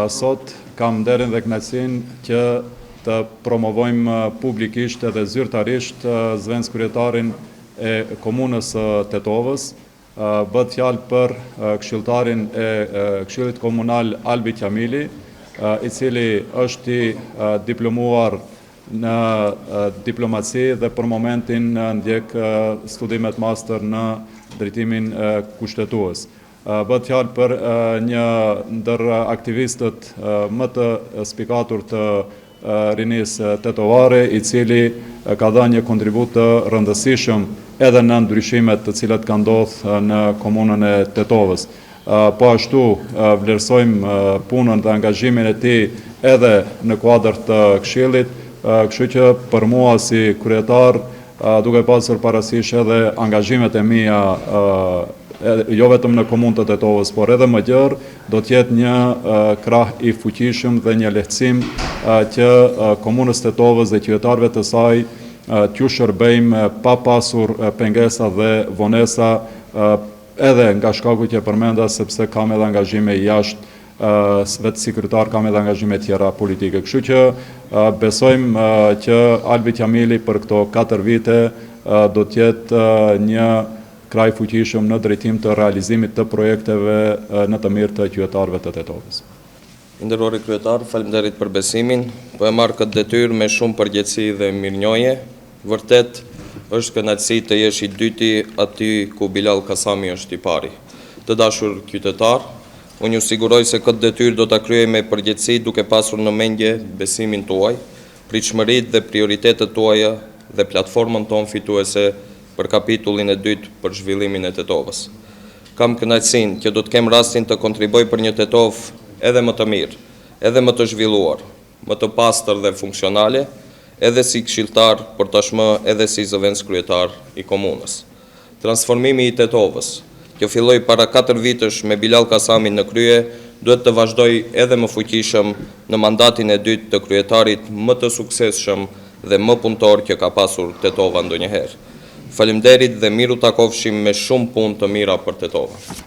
Sot kam nderin dhe kënaqësinë që të promovojmë publikisht edhe zyrtarisht zëvendës kryetarin e komunës Tetovës. Bëhet fjalë për këshilltarin e Këshillit Komunal Albi Qamili, i cili është i diplomuar në diplomaci dhe për momentin ndjek studimet master në drejtimin kushtetues. Bëhet fjalë për një ndër aktivistët më të spikatur të rinisë tetovare, i cili ka dhënë një kontribut të rëndësishëm edhe në ndryshimet të cilat kanë ndodhur në komunën e Tetovës. Po ashtu vlerësojmë punën dhe angazhimin e tij edhe në kuadër të këshillit, kështu që për mua si kryetar, duke pasur parasysh edhe angazhimet e mia jo vetëm në komunën të Tetovës, por edhe më gjerë, do të jetë një krah i fuqishëm dhe një lehtësim që komunës Tetovës dhe qytetarëve të saj t'ju shërbejmë pa pasur pengesa dhe vonesa, edhe nga shkaku që përmenda, sepse kam edhe angazhime jashtë vetë si kryetar, kam edhe angazhime tjera politike. Kështu që besojmë që Albi Qamili për këto 4 vite do të jetë një kraj fuqishëm në drejtim të realizimit të projekteve në të mirë të qytetarëve të Tetovës. Nderuari kryetar, faleminderit për besimin. Po e marr këtë detyrë me shumë përgjegjësi dhe mirënjohje. Vërtet është kënaqësi të jesh i dyti aty ku Bilal Kasami është i pari. Të dashur qytetar, unë ju siguroj se këtë detyrë do ta kryej me përgjegjësi, duke pasur në mendje besimin tuaj, pritshmëritë dhe prioritetet tuaja dhe platformën tonë fituese për kapitullin e 2 për zhvillimin e Tetovës. Kam kënaqësinë që do të kem rastin të kontriboj për një Tetovë edhe më të mirë, edhe më të zhvilluar, më të pastër dhe funksionale, edhe si këshilltar, por tashmë edhe si zëvendës kryetar i komunës. Transformimi i Tetovës, që filloi para 4 vitësh me Bilal Kasamin në krye, duhet të vazhdoj edhe më fuqishëm në mandatin e 2 të kryetarit më të suksesshëm dhe më punëtor që ka pasur Tetova ndonjëherë. Faleminderit dhe miru takofshim me shumë punë të mira për Tetovën.